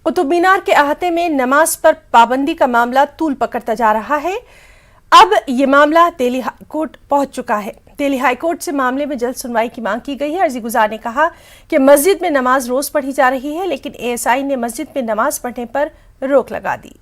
कुतुब मीनार के अहाते में नमाज पर पाबंदी का मामला तूल पकड़ता जा रहा है। अब ये मामला दिल्ली हाईकोर्ट पहुंच चुका है। दिल्ली हाईकोर्ट से मामले में जल्द सुनवाई की मांग की गई है। अर्जी गुजार ने कहा कि मस्जिद में नमाज रोज पढ़ी जा रही है, लेकिन एएसआई ने मस्जिद में नमाज पढ़ने पर रोक लगा दी।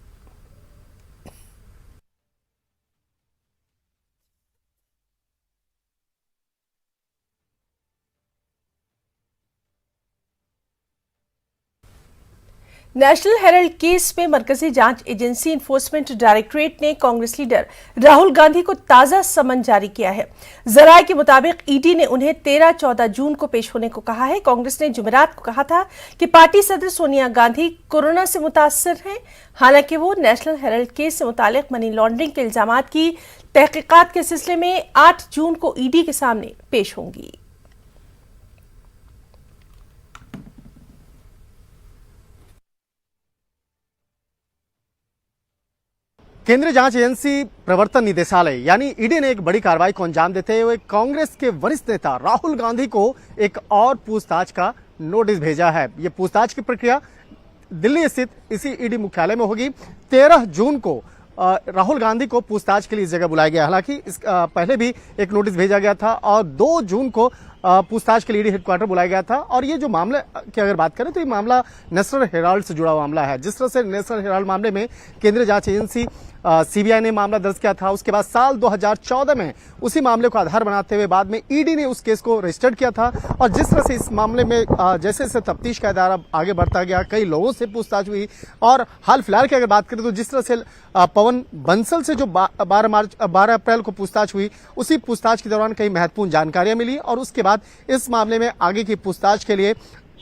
नेशनल हेराल्ड केस में मरकजी जांच एजेंसी इन्फोर्समेंट डायरेक्टरेट ने कांग्रेस लीडर राहुल गांधी को ताजा समन जारी किया है। जराये के मुताबिक ईडी ने उन्हें 13-14 जून को पेश होने को कहा है। कांग्रेस ने जुमेरात को कहा था कि पार्टी सदर सोनिया गांधी कोरोना से मुतासर हैं। हालांकि वो नेशनल हेराल्ड केस से मुतालिक मनी लॉन्ड्रिंग के इल्जामात की तहकीकात के सिलसिले में 8 जून को ईडी के सामने पेश होंगी। केंद्रीय जांच एजेंसी प्रवर्तन निदेशालय यानी ईडी ने एक बड़ी कार्रवाई को अंजाम देते हुए कांग्रेस के वरिष्ठ नेता राहुल गांधी को एक और पूछताछ का नोटिस भेजा है। ये पूछताछ की प्रक्रिया दिल्ली स्थित इसी ईडी मुख्यालय में होगी। 13 जून को राहुल गांधी को पूछताछ के लिए इस जगह बुलाया गया। हालांकि इस पहले भी एक नोटिस भेजा गया था और 2 जून को पूछताछ के लिए ईडी हेडक्वार्टर बुलाया गया था। और ये जो मामले की अगर बात करें तो ये मामला नेशनल हेराल्ड से जुड़ा हुआ मामला है। जिस तरह से नेशनल हेराल्ड मामले में केंद्रीय जांच एजेंसी सीबीआई ने मामला दर्ज किया था, उसके बाद साल 2014 में उसी मामले को आधार बनाते हुए बाद में ईडी ने उस केस को रजिस्टर्ड किया था। और जिस तरह से इस मामले में जैसे जैसे तफ्तीश का दायरा आगे बढ़ता गया, कई लोगों से पूछताछ हुई। और हाल फिलहाल की अगर बात करें तो जिस तरह से पवन बंसल से जो 12 अप्रैल को पूछताछ हुई, उसी पूछताछ के दौरान कई महत्वपूर्ण जानकारियां मिली। और उसके बाद इस मामले में आगे की पूछताछ के लिए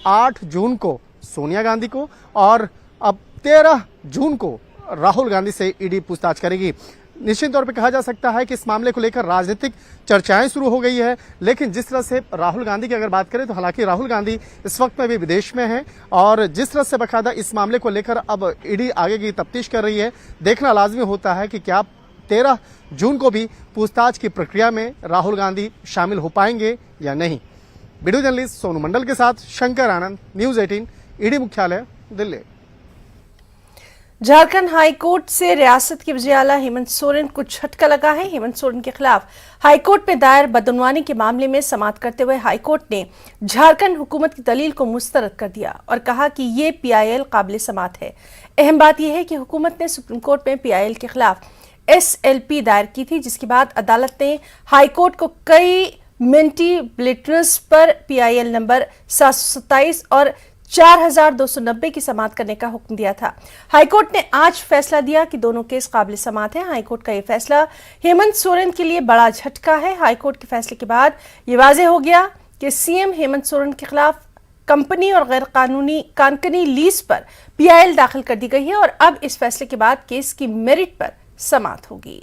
8 जून को सोनिया गांधी को और अब 13 जून को राहुल गांधी से ईडी पूछताछ करेगी। निश्चित तौर पर कहा जा सकता है कि इस मामले को लेकर राजनीतिक चर्चाएं शुरू हो गई है। लेकिन जिस तरह से राहुल गांधी की अगर बात करें तो हालांकि राहुल गांधी इस वक्त में भी विदेश में हैं और जिस तरह से बकायदा इस मामले को लेकर अब ईडी आगे की तफ्तीश कर रही है। देखना लाजमी होता है कि क्या 13 जून को भी पूछताछ की प्रक्रिया में राहुल गांधी शामिल हो पाएंगे या नहीं। वीडियो जर्नलिस्ट सोनू मंडल के साथ शंकर आनंद, न्यूज 18, ईडी मुख्यालय, दिल्ली। झारखंड हाईकोर्ट से रियासत के वज़ीर आला हेमंत सोरेन को झटका लगा है। हेमंत सोरेन के खिलाफ हाईकोर्ट में दायर बदउनवानी के मामले में समाअत करते हुए हाईकोर्ट ने झारखंड हुकूमत की दलील को मुस्तरद कर दिया और कहा कि ये पीआईएल काबिल समाअत है। अहम बात यह है कि हुकूमत ने सुप्रीम कोर्ट में पीआईएल के खिलाफ एसएलपी दायर की थी, जिसके बाद अदालत ने हाईकोर्ट को कई मिंटी बुलेटिन्स पर पीआईएल नंबर 727 और 4290 की समाअत करने का हुक्म दिया था। हाईकोर्ट ने आज फैसला दिया कि दोनों केस काबिल समाअत हैं। हाईकोर्ट का यह फैसला हेमंत सोरेन के लिए बड़ा झटका है। हाईकोर्ट के फैसले के बाद यह वाज़ेह हो गया कि सीएम हेमंत सोरेन के खिलाफ कंपनी और गैर कानूनी लीज पर पीआईएल दाखिल कर दी गई है और अब इस फैसले के बाद केस की मेरिट पर समाअत होगी।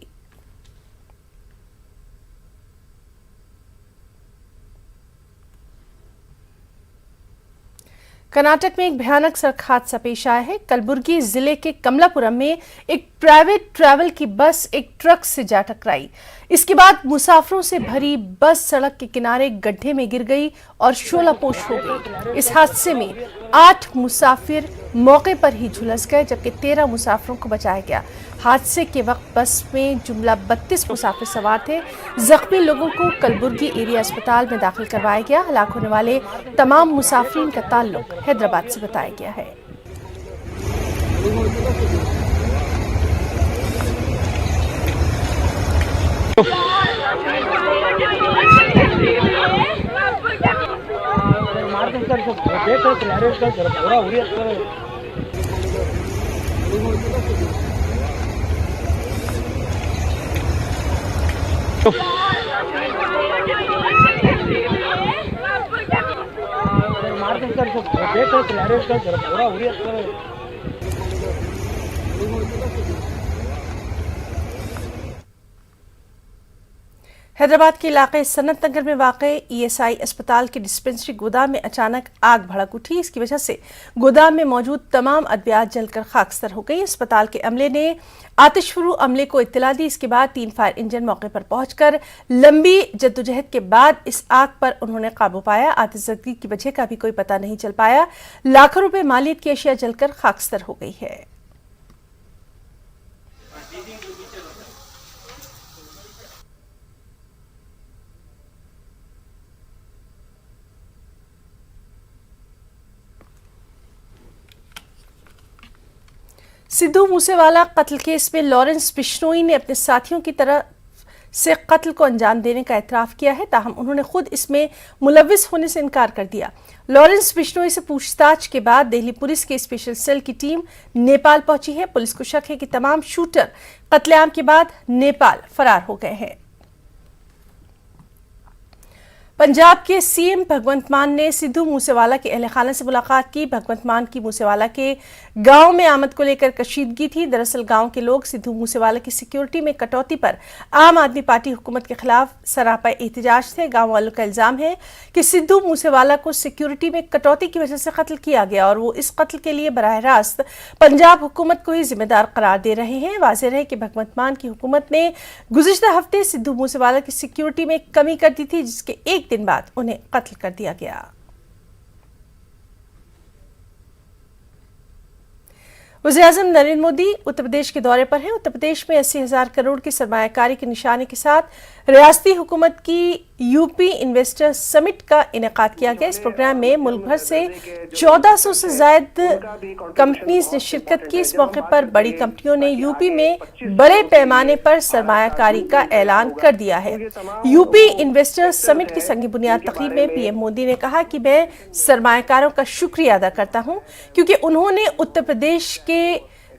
कर्नाटक में एक भयानक सड़क हादसा पेश आया है। कलबुर्गी जिले के कमलापुरम में एक प्राइवेट ट्रैवल की बस एक ट्रक से जा टकराई। इसके बाद मुसाफिरों से भरी बस सड़क के किनारे गड्ढे में गिर गई और शोलापोश हो गई। इस हादसे में 8 मुसाफिर मौके पर ही झुलस गए, जबकि 13 मुसाफिरों को बचाया गया। हादसे के वक्त बस में जुमला 32 मुसाफिर सवार थे। जख्मी लोगों को कलबुर्गी एरिया अस्पताल में दाखिल करवाया गया। हलाक होने वाले तमाम मुसाफिरीन का ताल्लुक हैदराबाद से बताया गया है। हैदराबाद के इलाके सनत नगर में वाक़े ईएसआई अस्पताल के डिस्पेंसरी गोदाम में अचानक आग भड़क उठी। इसकी वजह से गोदाम में मौजूद तमाम अद्वियात जलकर खाकस्तर हो गई। अस्पताल के अमले ने आतिशफुरू अमले को इत्तला दी। इसके बाद 3 फायर इंजन मौके पर पहुंचकर लंबी जद्दोजहद के बाद इस आग पर उन्होंने काबू पाया। आतिशबाजी की वजह का भी कोई पता नहीं चल पाया। लाखों रुपए मालियत की अशिया जलकर खाकस्तर हो गई है। सिद्धू मूसेवाला कत्ल केस में लॉरेंस बिश्नोई ने अपने साथियों की तरह से कत्ल को अंजाम देने का एतराफ किया है, ताहम उन्होंने खुद इसमें मुलविस होने से इनकार कर दिया। लॉरेंस बिश्नोई से पूछताछ के बाद दिल्ली पुलिस के स्पेशल सेल की टीम नेपाल पहुंची है। पुलिस को शक है कि तमाम शूटर कत्लेआम के बाद नेपाल फरार हो गए हैं। पंजाब के सीएम भगवंत मान ने सिद्धू मूसेवाला के अहले खाना से मुलाकात की। भगवंत मान की मूसेवाला के गांव में आमद को लेकर कशीदगी थी। दरअसल गांव के लोग सिद्धू मूसेवाला की सिक्योरिटी में कटौती पर आम आदमी पार्टी हुकूमत के खिलाफ सरापा एहतजाज थे। गांव वालों का इल्जाम है कि सिद्धू मूसेवाला को सिक्योरिटी में कटौती की वजह से कत्ल किया गया और वो इस कत्ल के लिए बराह रास्त पंजाब हुकूमत को ही जिम्मेदार करार दे रहे हैं। वाज़ेह है कि भगवंत मान की हुकूमत ने गुज़िश्ता हफ्ते सिद्धू मूसेवाला की सिक्योरिटी में कमी कर दी थी, जिसके एक दिन बाद उन्हें कत्ल कर दिया गया। वज़ीर-ए-आज़म नरेंद्र मोदी उत्तर प्रदेश के दौरे पर हैं। उत्तर प्रदेश में 80,000 करोड़ की सरमायाकारी के निशाने के साथ रियासती हुकूमत की यूपी इन्वेस्टर समिट का इनेकाद किया गया। इस प्रोग्राम में मुल्क भर से 1400 से ज्यादा कंपनीज ने शिरकत की। इस मौके पर बड़ी कंपनियों ने यूपी में बड़े पैमाने पर सरमायाकारी का ऐलान कर दिया है। यूपी इन्वेस्टर समिट की संग बुनियाद तकरीब में पीएम मोदी ने कहा कि मैं सरमायाकारों का शुक्रिया अदा करता हूं क्योंकि उन्होंने उत्तर प्रदेश के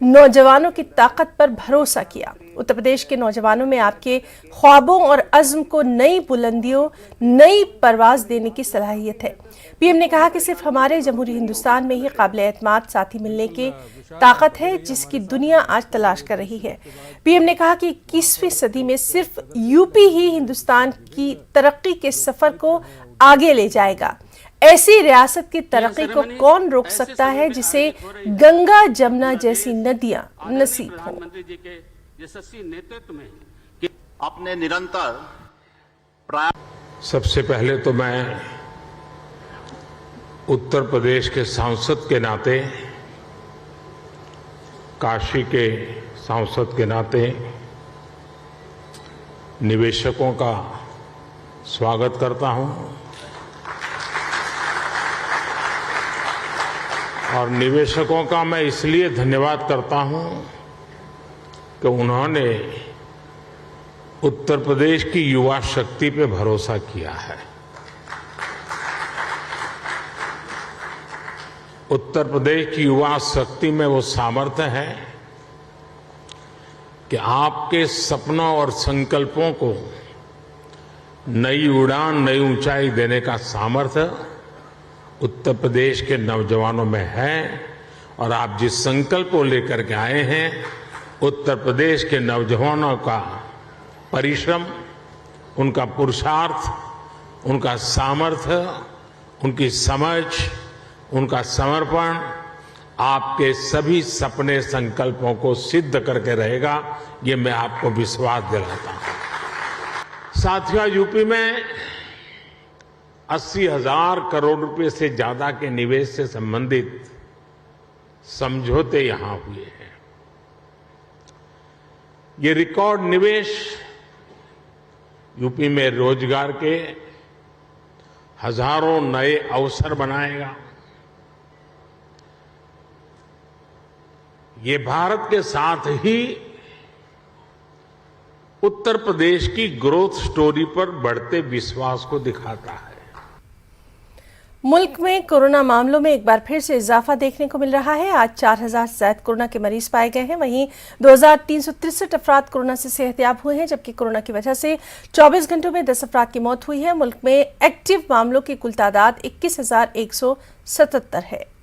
नौजवानों की ताकत पर भरोसा किया। उत्तर प्रदेश के नौजवानों में आपके ख्वाबों और अज़्म को नई बुलंदियों, नई परवाज देने की सलाहियत है। पीएम ने कहा कि सिर्फ हमारे जमहूरी हिंदुस्तान में ही काबिल एतमाद साथी मिलने की ताकत है जिसकी दुनिया आज तलाश कर रही है। पीएम ने कहा कि 21वीं सदी में सिर्फ यूपी ही हिंदुस्तान की तरक्की के सफर को आगे ले जाएगा। ऐसी रियासत की तरक्की को कौन रोक सकता है जिसे गंगा जमुना जैसी नदियां नसीब हो। अपने निरंतर सबसे पहले तो मैं उत्तर प्रदेश के सांसद के नाते, काशी के सांसद के नाते निवेशकों का स्वागत करता हूं और निवेशकों का मैं इसलिए धन्यवाद करता हूं कि उन्होंने उत्तर प्रदेश की युवा शक्ति पे भरोसा किया है। उत्तर प्रदेश की युवा शक्ति में वो सामर्थ्य है कि आपके सपनों और संकल्पों को नई उड़ान, नई ऊंचाई देने का सामर्थ्य उत्तर प्रदेश के नौजवानों में है। और आप जिस संकल्प को लेकर के आए हैं, उत्तर प्रदेश के नौजवानों का परिश्रम, उनका पुरुषार्थ, उनका सामर्थ्य, उनकी समझ, उनका समर्पण आपके सभी सपने, संकल्पों को सिद्ध करके रहेगा, ये मैं आपको विश्वास दिलाता हूं। साथियों, यूपी में 80,000 करोड़ रुपए से ज्यादा के निवेश से संबंधित समझौते यहां हुए हैं। ये रिकॉर्ड निवेश यूपी में रोजगार के हजारों नए अवसर बनाएगा। ये भारत के साथ ही उत्तर प्रदेश की ग्रोथ स्टोरी पर बढ़ते विश्वास को दिखाता है। मुल्क में कोरोना मामलों में एक बार फिर से इजाफा देखने को मिल रहा है। आज 4,000 से ज्यादा कोरोना के मरीज पाए गए हैं। वहीं 2,363 अफराद कोरोना से सेहतयाब हुए हैं, जबकि कोरोना की वजह से 24 घंटों में 10 अफराद की मौत हुई है। मुल्क में एक्टिव मामलों की कुल तादाद 21,177 है।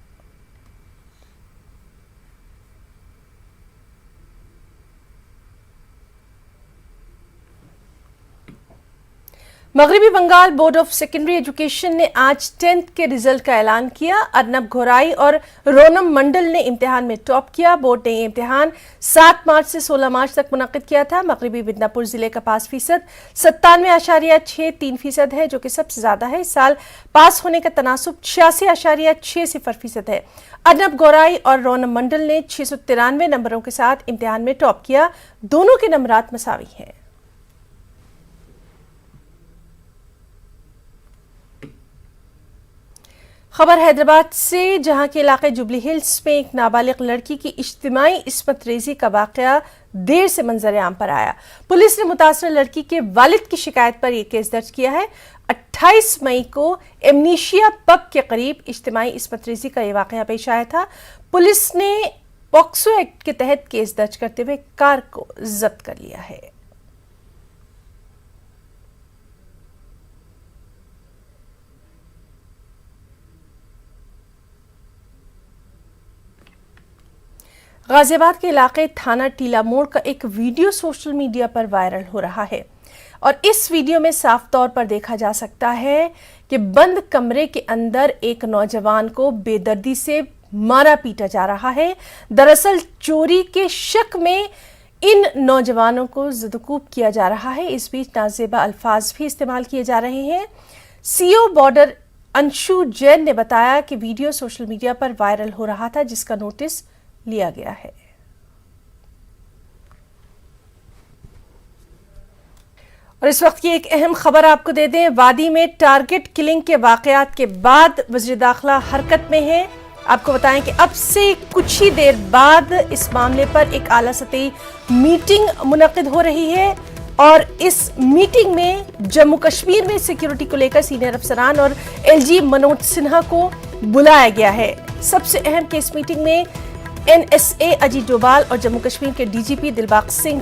मगरबी Bengal board of secondary education ने आज 10th के रिजल्ट का ऐलान किया। अर्नब घोराई और रोनम मंडल ने इम्तिहान में टॉप किया। बोर्ड ने ये इम्तिहान 7 मार्च से 16 मार्च तक मुनक्किद किया था। मगरबी मिदनापुर जिले का पास फीसद 97.63% है, जो कि सबसे ज्यादा है। इस साल पास होने का तनासुब 86.60% है। अर्नब घोराई और रोनम मंडल ने 693 नंबरों के साथ इम्तिहान में टॉप किया। दोनों के नंबरात मसावी हैं। खबर हैदराबाद से, जहां के इलाके जुबली हिल्स में एक नाबालिग लड़की की इज्तिमाई इस्मत रेजी का वाकया देर से मंजर आम पर आया। पुलिस ने मुतासर लड़की के वालिद की शिकायत पर यह केस दर्ज किया है। 28 मई को एमनीशिया पब के करीब इज्तिमाई इस्मत रेजी का यह वाकया पेश आया था। पुलिस ने पॉक्सो एक्ट के तहत केस दर्ज करते हुए कार को जब्त कर लिया है। गाजियाबाद के इलाके थाना टीला मोड़ का एक वीडियो सोशल मीडिया पर वायरल हो रहा है और इस वीडियो में साफ तौर पर देखा जा सकता है कि बंद कमरे के अंदर एक नौजवान को बेदर्दी से मारा पीटा जा रहा है। दरअसल चोरी के शक में इन नौजवानों को ज़दकूब किया जा रहा है। इस बीच नाजेबा अल्फाज भी इस्तेमाल किए जा रहे हैं। सीओ बॉर्डर अंशु जैन ने बताया कि वीडियो सोशल मीडिया पर वायरल हो रहा था, जिसका नोटिस लिया गया है। और इस वक्त की एक अहम खबर आपको दे दें, वादी में टारगेट किलिंग के वाकयात के बाद वज़ीर दाखिला हरकत में है। आपको बताएं कि अब से कुछ ही देर बाद इस मामले पर एक आला सतही मीटिंग मुनक्किद हो रही है और इस मीटिंग में जम्मू कश्मीर में सिक्योरिटी को लेकर सीनियर अफसरान और एलजी मनोज सिन्हा को बुलाया गया है। सबसे अहम कि इस मीटिंग में NSA अजीत डोभाल और जम्मू कश्मीर के डीजीपी दिलबाग सिंह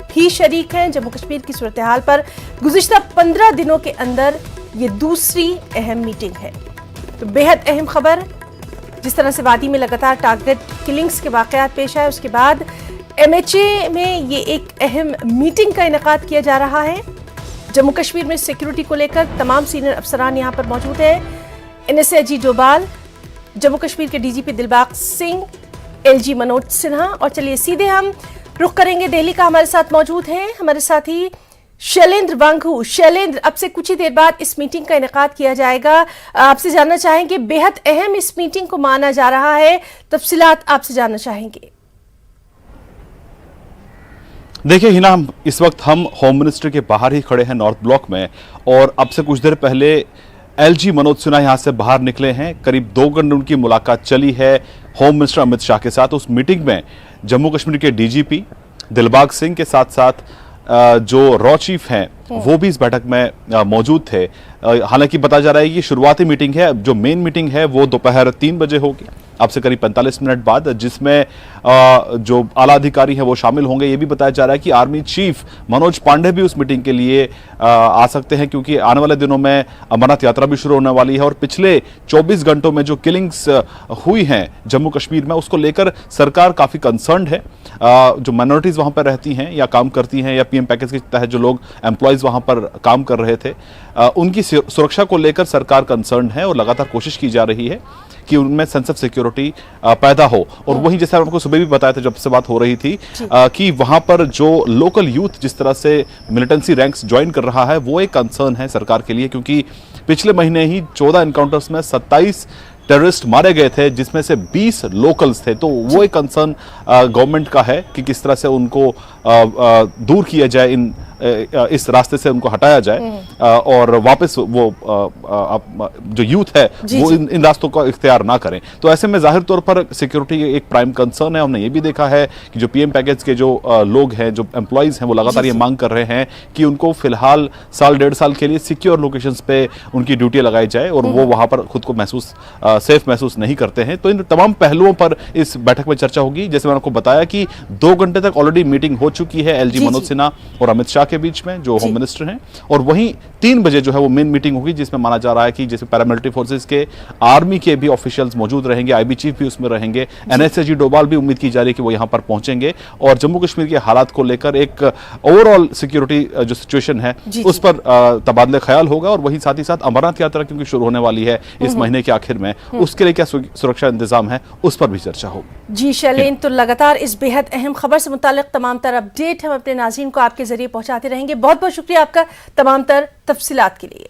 भी शरीक हैं। जम्मू कश्मीर की सूरत हाल पर गुज़िश्ता 15 दिनों के अंदर ये दूसरी अहम मीटिंग है। तो बेहद अहम खबर, जिस तरह से वादी में लगातार टारगेट किलिंग्स के वाकयात पेश आए, उसके बाद MHA में ये एक अहम मीटिंग का इनेकाद किया जा रहा है। जम्मू कश्मीर में सिक्योरिटी को लेकर तमाम सीनियर अफसरान यहाँ पर मौजूद हैं। NSA अजीत डोभाल, जम्मू कश्मीर के डीजीपी दिलबाग सिंह, LG मनोज सिन्हा। और चलिए सीधे हम रुख करेंगे दिल्ली का। हमारे साथ मौजूद हैं हमारे साथी शैलेंद्र वांगू। शैलेंद्र, अब से कुछ ही देर बाद इस मीटिंग का इनेकाद किया जाएगा। आपसे जानना चाहेंगे, बेहद अहम इस मीटिंग को माना जा रहा है, तफसीलात आपसे जानना चाहेंगे। देखिए हिना, इस वक्त हम होम मिनिस्टर के बाहर ही खड़े हैं नॉर्थ ब्लॉक में, और अब से कुछ देर पहले LG मनोज सिन्हा यहां से बाहर निकले हैं। करीब 2 घंटे उनकी मुलाकात चली है होम मिनिस्टर अमित शाह के साथ। उस मीटिंग में जम्मू कश्मीर के डीजीपी दिलबाग सिंह के साथ साथ जो रॉ चीफ हैं वो भी इस बैठक में मौजूद थे। हालांकि बताया जा रहा है कि शुरुआती मीटिंग है, जो मेन मीटिंग है वो दोपहर 3 बजे होगी, अब से करीब 45 मिनट बाद, जिसमें जो आला अधिकारी हैं वो शामिल होंगे। ये भी बताया जा रहा है कि आर्मी चीफ मनोज पांडे भी उस मीटिंग के लिए आ सकते हैं, क्योंकि आने वाले दिनों में अमरनाथ यात्रा भी शुरू होने वाली है और पिछले 24 घंटों में जो किलिंग्स हुई हैं जम्मू कश्मीर में, उसको लेकर सरकार काफी कंसर्न्ड है। जो माइनॉरिटीज वहां पर रहती हैं या काम करती हैं, या PM पैकेज के तहत जो लोग एम्प्लॉयज वहां पर काम कर रहे थे, उनकी सुरक्षा को लेकर सरकार कंसर्न्ड है और लगातार कोशिश की जा रही है कि उनमें सेंस ऑफ सिक्योरिटी पैदा हो। और वहीं जैसे आपको सुबह भी बताया था जब से बात हो रही थी कि वहां पर जो लोकल यूथ जिस तरह से मिलिटेंसी रैंक्स ज्वाइन कर रहा है, वो एक कंसर्न है सरकार के लिए, क्योंकि पिछले महीने ही 14 एनकाउंटर्स में 27 टेररिस्ट मारे गए थे, जिसमें से 20 लोकल्स थे। तो वो एक कंसर्न गवर्नमेंट का है कि किस तरह से उनको दूर किया जाए, इस रास्ते से उनको हटाया जाए और वापस वो जो यूथ है वो इन रास्तों का इख्तियार ना करें। तो ऐसे में जाहिर तौर पर सिक्योरिटी एक प्राइम कंसर्न है। हमने ये भी देखा है कि जो PM पैकेज के जो लोग हैं, जो एम्प्लॉयज हैं, वो लगातार ये मांग कर रहे हैं कि उनको फिलहाल साल 1.5 साल के लिए सिक्योर लोकेशंस पे उनकी ड्यूटी लगाई जाए और वो वहां पर खुद को सेफ महसूस नहीं करते हैं। तो इन तमाम पहलुओं पर इस बैठक में चर्चा होगी। जैसे मैंने आपको बताया कि 2 घंटे तक ऑलरेडी मीटिंग हो चुकी है LG मनोज सिन्हा और अमित शाह के बीच में, जो होम मिनिस्टर हैं, और वहीं 3 बजे जो है वो मेन मीटिंग होगी, जिसमें माना जा रहा है कि जैसे पैरामिलिट्री फोर्सेस के, आर्मी के भी ऑफिशियल्स मौजूद रहेंगे, आईबी चीफ भी उसमें रहेंगे, एनएसएजी डोभाल भी उम्मीद की जा रही है कि वो यहां पर पहुंचेंगे और जम्मू कश्मीर के हालात को लेकर एक ओवरऑल सिक्योरिटी जो सिचुएशन है उस पर तबादले ख्याल होगा। और वहीं साथ ही साथ अमरनाथ यात्रा क्योंकि शुरू होने वाली है इस महीने के आखिर में, उसके लिए क्या सुरक्षा इंतजाम है उस पर भी चर्चा होगी। जी शैलेन, तो लगातार इस बेहद अहम खबर से मुतालिक तमाम तर अपडेट हम अपने नाज़रीन को आपके जरिए पहुंचाते रहेंगे। बहुत बहुत शुक्रिया आपका तमाम तर तफसीलात के लिए।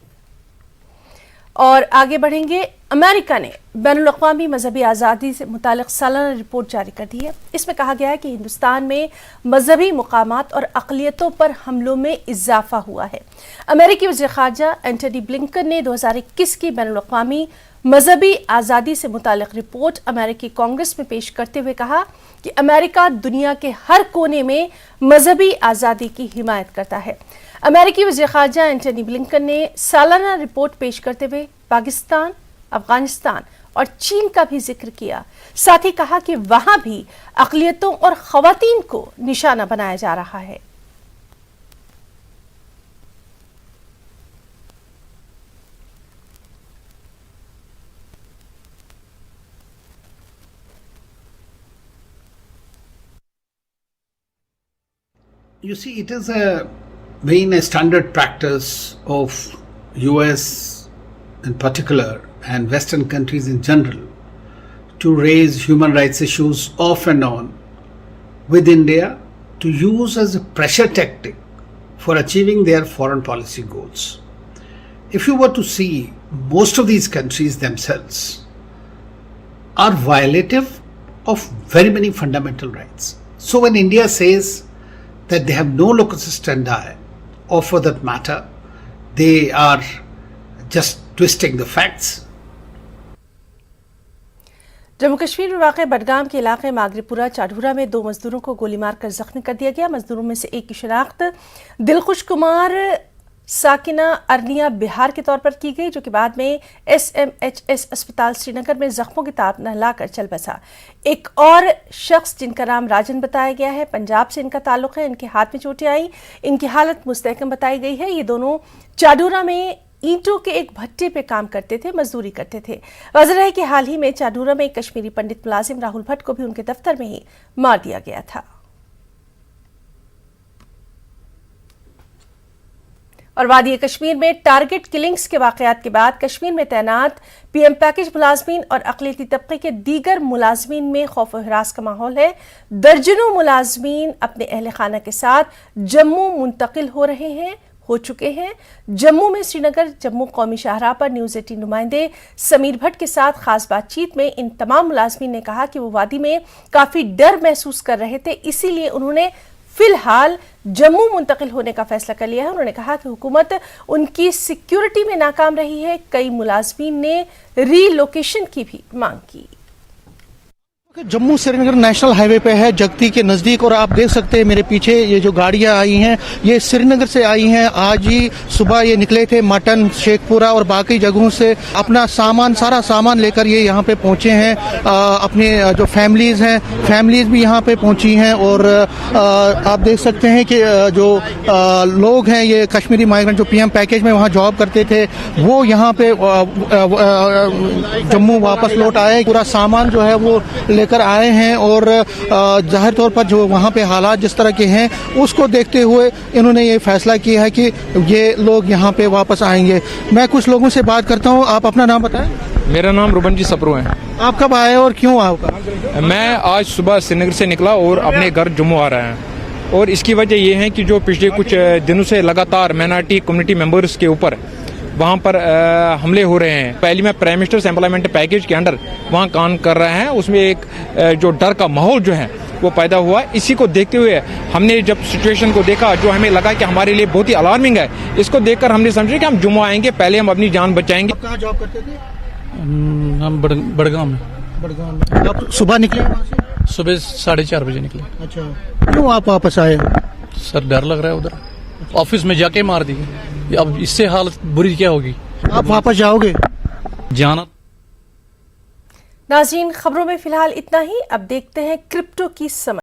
और आगे बढ़ेंगे। अमेरिका ने बैनुल-अक़वामी मजहबी आज़ादी से मुतालिक सालाना रिपोर्ट जारी कर दी है। इसमें कहा गया है कि हिंदुस्तान में मजहबी मुकामात और अक़लियतों पर हमलों में इजाफा हुआ है। अमेरिकी वज़ीर ख़ारजा एंटनी ब्लिंकन ने 2021 की बैनुल-अक़वामी मजहबी आज़ादी से मुतालिक रिपोर्ट अमेरिकी कांग्रेस में पेश करते हुए कहा कि अमेरिका दुनिया के हर कोने में मजहबी आज़ादी की हिमायत करता है। अमेरिकी वज़ीर ख़ारजा एंटनी ब्लिंकन ने सालाना रिपोर्ट पेश करते हुए पाकिस्तान, अफगानिस्तान और चीन का भी जिक्र किया। साथ ही कहा कि वहां भी अक़लियतों और ख़वातीन को निशाना बनाया जा रहा है। You see, it is been a standard practice of US in particular and Western countries in general to raise human rights issues off and on with India to use as a pressure tactic for achieving their foreign policy goals. If you were to see, most of these countries themselves are violative of very many fundamental rights. So when India says that they have no locus standi, or for that matter, they are just twisting the facts. Jammu Kashmir में वाक़ बडगाम के इलाके मागरीपुरा चाडूरा में 2 मजदूरों को गोली मारकर जख्मी कर दिया गया। मजदूरों में से एक की शिनाख्त दिलखुश कुमार साकिना अरनिया बिहार के तौर पर की गई, जो कि बाद में SMHS अस्पताल श्रीनगर में जख्मों की ताब नहलाकर चल बसा। एक और शख्स जिनका नाम राजन बताया गया है, पंजाब से इनका ताल्लुक है, इनके हाथ में चोटें आई, इनकी हालत मुस्तहकम बताई गई है। ये दोनों चाडूरा में ईंटों के एक भट्टे पे काम करते थे, मजदूरी करते थे। वाज़ेह है कि हाल ही में चाडूरा में एक कश्मीरी पंडित मुलाजिम राहुल भट्ट को भी उनके दफ्तर में ही मार दिया गया था। और वादी कश्मीर में टारगेट किलिंग्स के वाकयात के बाद कश्मीर में तैनात PM पैकेज मुलाजमीन और अक़लियती तबके के दीगर मुलाजमीन में खौफ और हिरास का माहौल है। दर्जनों मुलाजमीन अपने अहल खाना के साथ जम्मू मुंतकिल हो चुके हैं। जम्मू में श्रीनगर जम्मू कौमी शाहराह पर न्यूज़ 18 नुमाइंदे समीर भट्ट के साथ खास बातचीत में इन तमाम मुलाजमीन ने कहा कि वो वादी में काफ़ी डर महसूस कर रहे थे, इसीलिए उन्होंने फिलहाल जम्मू मुंतकिल होने का फैसला कर लिया है। उन्होंने कहा कि हुकूमत उनकी सिक्योरिटी में नाकाम रही है। कई मुलाजमीन ने रीलोकेशन की भी मांग की। जम्मू श्रीनगर नेशनल हाईवे पे है, जगती के नजदीक, और आप देख सकते हैं मेरे पीछे ये जो गाड़ियां आई हैं ये श्रीनगर से आई हैं। आज ही सुबह ये निकले थे मटन, शेखपुरा और बाकी जगहों से अपना सामान, सारा सामान लेकर ये यहाँ पे पहुंचे हैं। अपने जो फैमिलीज हैं, फैमिलीज भी यहाँ पे पहुंची हैं। और आप देख सकते हैं कि जो लोग हैं, ये कश्मीरी माइग्रेंट जो PM पैकेज में वहाँ जॉब करते थे, वो यहाँ पे जम्मू वापस लौट आए। पूरा सामान जो है वो लेकर आए हैं और जाहिर तौर पर जो वहाँ पे हालात जिस तरह के हैं उसको देखते हुए इन्होंने ये फैसला किया है कि ये लोग यहाँ पे वापस आएंगे। मैं कुछ लोगों से बात करता हूँ। आप अपना नाम बताएं। मेरा नाम रुबन जी सप्रू है। आप कब आए और क्यों आए? मैं आज सुबह श्रीनगर से निकला और अपने घर जम्मू आ रहा है। और इसकी वजह ये है कि जो पिछले कुछ दिनों से लगातार माइनॉरिटी कम्युनिटी मेंबर्स के ऊपर वहाँ पर हमले हो रहे हैं। पहले मैं प्राइम मिनिस्टर्स एम्प्लॉयमेंट पैकेज के अंडर वहाँ काम कर रहे हैं, उसमें एक जो डर का माहौल जो है वो पैदा हुआ। इसी को देखते हुए हमने जब सिचुएशन को देखा, जो हमें लगा कि हमारे लिए बहुत ही अलार्मिंग है, इसको देखकर हमने समझा कि हम जम्मू आएंगे, पहले हम अपनी जान बचाएंगे। कहाँ जॉब करते थे? हम बड़गाम में। बड़गाम में। आप सुबह निकले वहाँ से? सुबह 4:30 बजे निकले। अच्छा, क्यों आप वापस आए? सर डर लग रहा है, उधर ऑफिस में जाके मार दी। अब इससे हालत बुरी क्या होगी? आप वापस जाओगे? जाना। नाज़रीन, खबरों में फिलहाल इतना ही। अब देखते हैं क्रिप्टो की समझ।